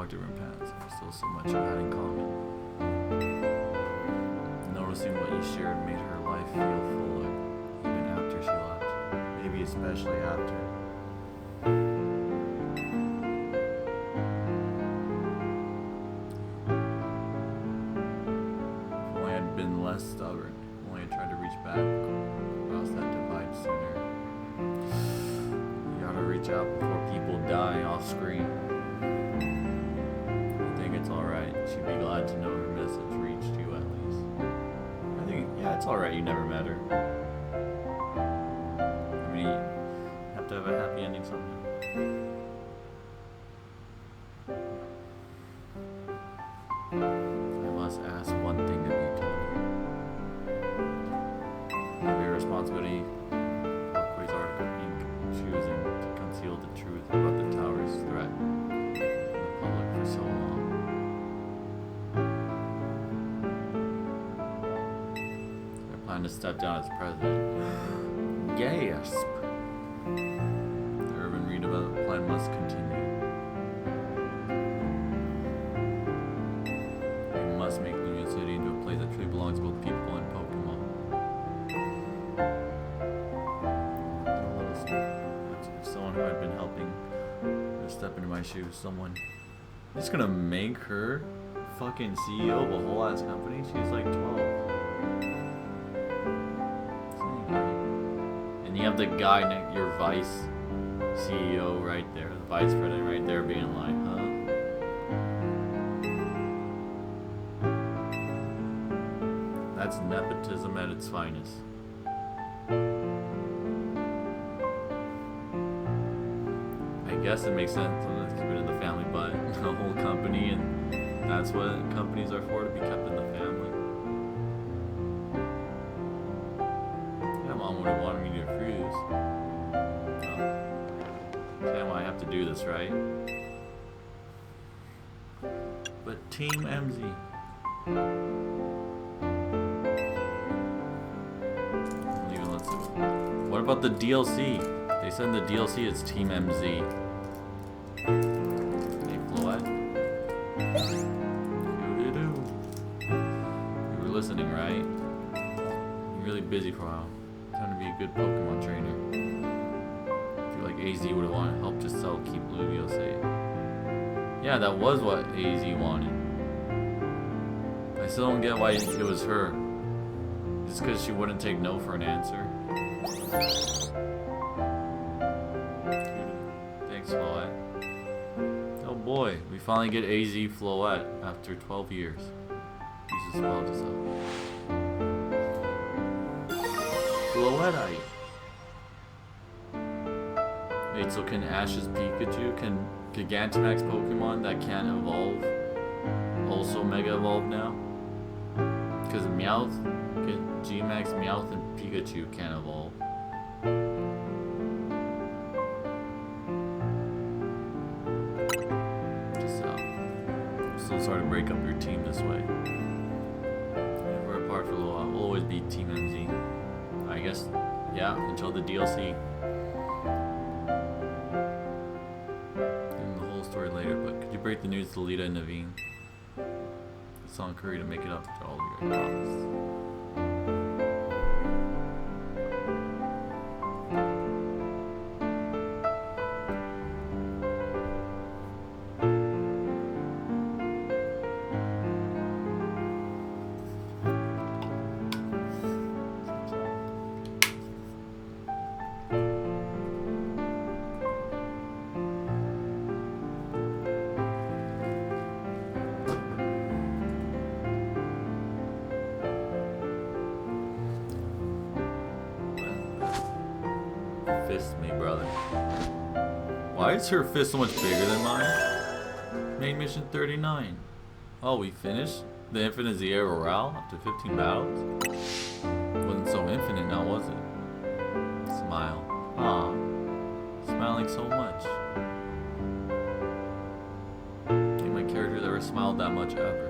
different paths, there's still so much you had in common. Noticing what you shared made her life feel fuller, even after she left. Maybe especially after. If only I'd been less stubborn. If only I tried to reach back across that divide sooner. You gotta reach out before people die off screen. I think it's alright. She'd be glad to know her message reached you at least. I think, yeah, it's alright you never met her. I mean, you have to have a happy ending somehow. I must ask one thing of you, Tony. Have your responsibility for Quasar Inc. choosing to conceal the truth about the tower's threat from the public for so long. I plan to step down as president. Gasp! The urban redevelopment plan must continue. We must make Lumion City into a place that truly belongs to both people and Pokemon. If someone who I'd been helping would step into my shoes, someone. Just gonna make her fucking CEO of a whole ass company? She's like 12. And you have the guy, your vice CEO right there, the vice president right there being like, huh? That's nepotism at its finest. I guess it makes sense to keep it in the family, but the whole company, and that's what companies are for, to be kept in the family. Yeah, Mom would have wanted me to refuse. Damn, I have to do this, right? But Team MZ. What about the DLC? They said in the DLC it's Team MZ. Hey, Floette. Doo-doo-doo. You were listening, right? You're really busy for a while. Time to be a good Pokemon trainer. I feel like AZ would have wanted help to sell, keep Lugia safe. Yeah, that was what AZ wanted. I still don't get why it was her. Just because she wouldn't take no for an answer. Thanks, Floette. Oh boy, we finally get AZ Floette after 12 years. Use a spell to sell. Floette. Wait, so can Ash's Pikachu, can Gigantamax Pokemon that can't evolve also Mega Evolve now? Because Meowth, G-Max, Meowth, and Pikachu can't evolve. Just I'm so sorry to break up your team this way. If we're apart for a little while, we'll always be Team MZ. I guess, yeah, until the DLC. And the whole story later, but could you break the news to Lita and Naveen? It's on Curry to make it up to all of your promise. Fist me, brother. Why is her fist so much bigger than mine? Main mission 39. Oh, we finished? The Infinite Zero Route after 15 battles? Wasn't so infinite now, was it? Smile. Ah, smiling so much. Ain't my character ever smiled that much ever.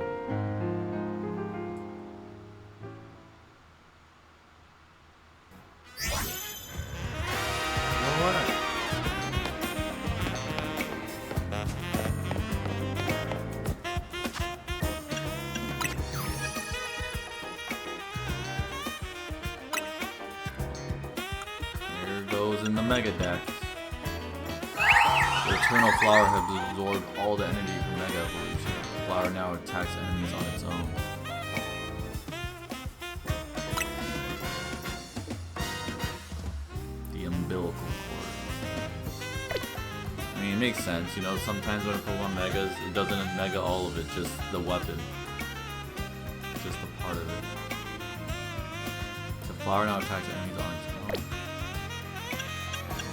goes in the Mega Dex. The Eternal Flower has absorbed all the energy from Mega Evolution. The flower now attacks enemies on its own. The umbilical cord. I mean, it makes sense, you know, sometimes when a Pokemon Megas, it doesn't Mega all of it, just the weapon. Just a part of it. The flower now attacks enemies on its own.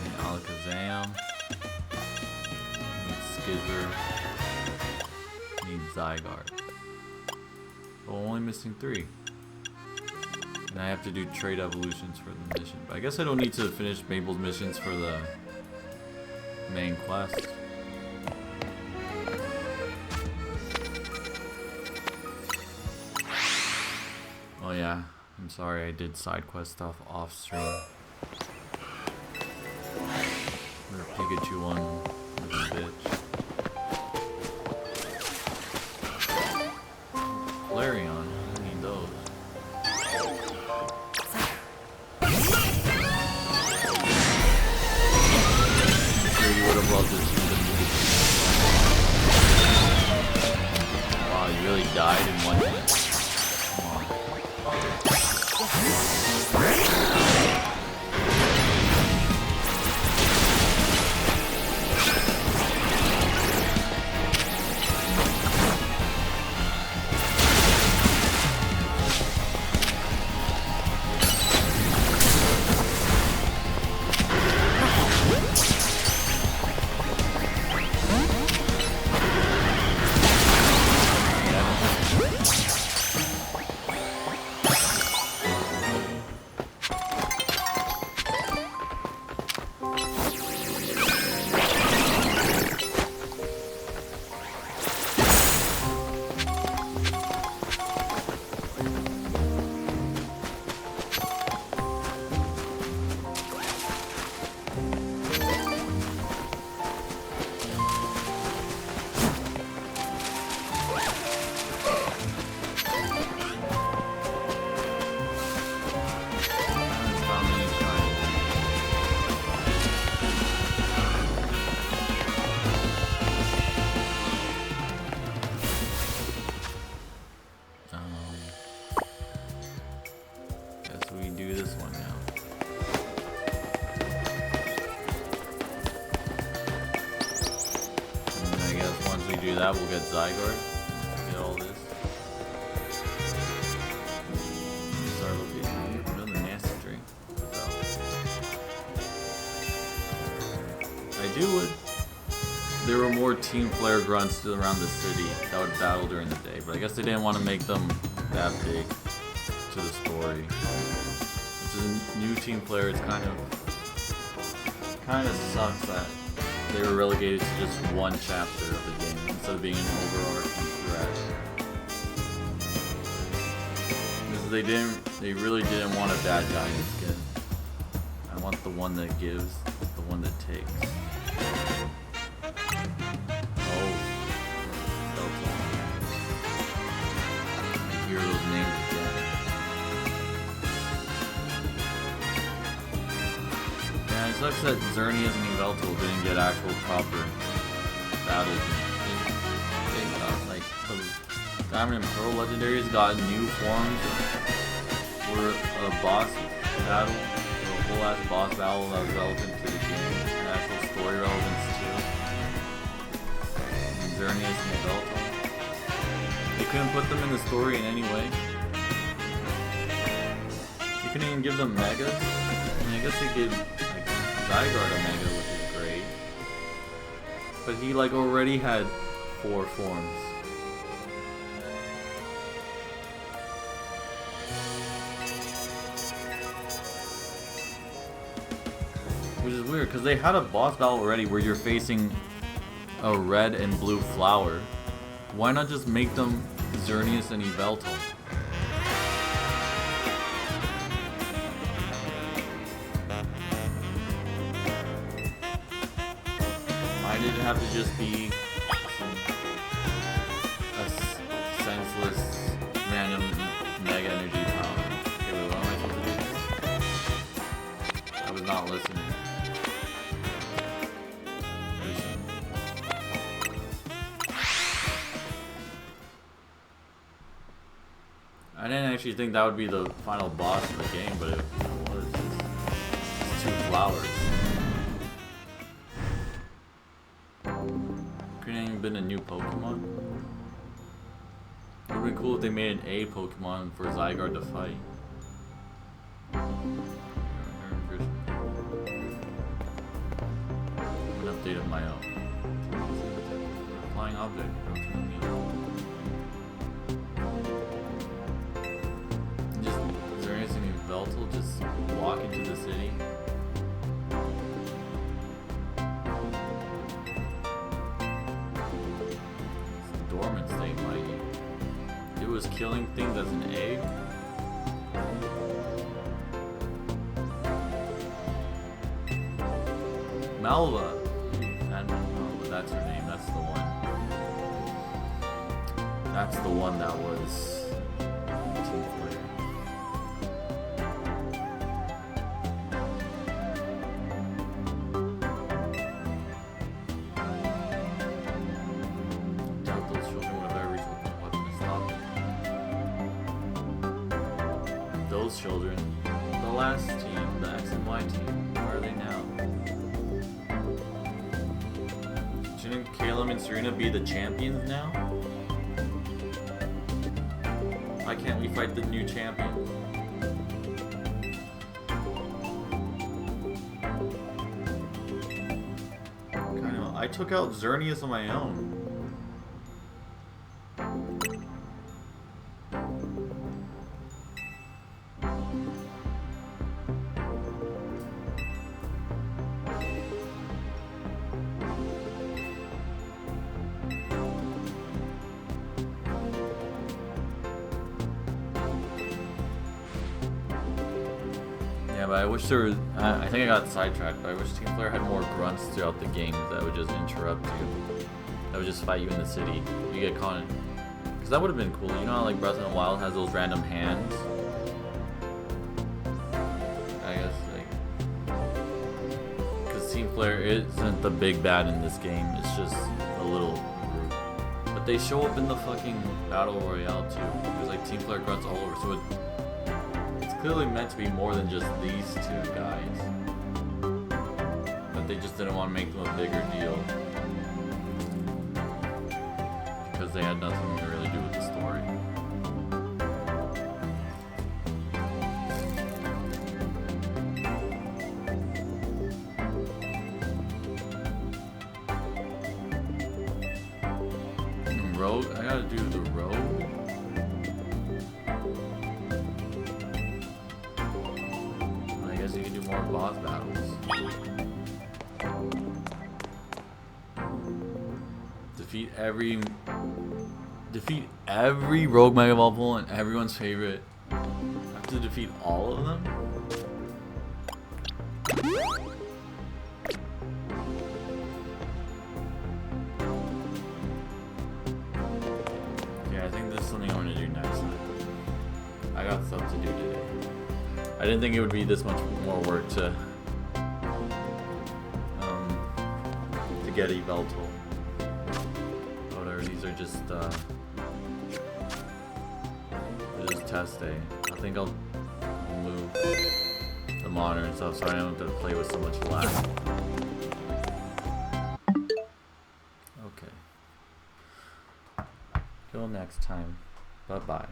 And Alakazam. Skizzer. Need Zygarde. Well, only missing 3. And I have to do trade evolutions for the mission. But I guess I don't need to finish Mabel's missions for the main quest. Oh yeah, I'm sorry I did side quest stuff off stream. The Pikachu one was a bitch. Flareon, I need those. I'm sure you would have loved to see the movie. Wow, you really died in 1 hit. We'll get Zygarde. Get all this. Start locating another nasty drink. I do would. There were more Team Flare grunts still around the city that would battle during the day, but I guess they didn't want to make them that big to the story. Which is a new Team Flare. It's kind of sucks that they were relegated to just one chapter of the game instead of being an overarching threat. Because they really didn't want a bad guy in skin. I want the one that gives, the one that takes. Oh, Delta. I hear those names again. Yeah, it sucks that Xerneas and Yveltal didn't get actual proper battles. They got, like, the Diamond and Pearl legendaries got new forms for a boss battle, a whole ass boss battle that was relevant to the game, and actual story relevance too. And Xerneas and Yveltal. They couldn't put them in the story in any way. They couldn't even give them megas. I mean, I guess they gave Zygarde a mega, which is great. But he like already had 4 forms. Which is weird, because they had a boss battle already where you're facing a red and blue flower. Why not just make them Xerneas and Yveltal? Why did it have to just be a senseless, random mega energy power? Okay, wait, what am I supposed to do here? I was is not listening. Listen. I didn't actually think that would be the final boss of the game, but it was just 2 flowers. Couldn't even been a new Pokemon. It would be cool if they made an A Pokemon for Zygarde to fight. An update of my own. Flying object. Just, is there anything in Veltal? Just walk into the city. It's a dormant state, Mikey. It was killing things as an egg. Malva. Malva, that's her name. That's the one. That's the one that was Team Flare. Doubt those children would have ever reached a weapon to stop it. Those children, the last team, the X and Y team, where are they now? Shouldn't Caleb and Serena be the champions now? Why can't we fight the new champions? Kind of. I took out Xerneas on my own. Yeah, but I wish there was. I think I got sidetracked, but I wish Team Flare had more grunts throughout the game that would just interrupt you. That would just fight you in the city. You get caught in. Because that would have been cool. You know how like Breath of the Wild has those random hands? I guess, like. Because Team Flare isn't the big bad in this game, it's just a little group. But they show up in the fucking Battle Royale too. There's like Team Flare grunts all over, so it's clearly meant to be more than just these 2 guys. But they just didn't want to make them a bigger deal. Because they had nothing to really do with the story. Rogue? I gotta do the rogue? You can do more boss battles. Defeat every Rogue Mega Ball and everyone's favorite. I have to defeat all of them? Yeah, I think this is something I'm gonna do next time. I got stuff to do today. I didn't think it would be this much more work to get Yveltal. Whatever, these are just test day. I think I'll move the monitor and stuff so I don't have to play with so much lag. Okay. Till next time. Bye bye.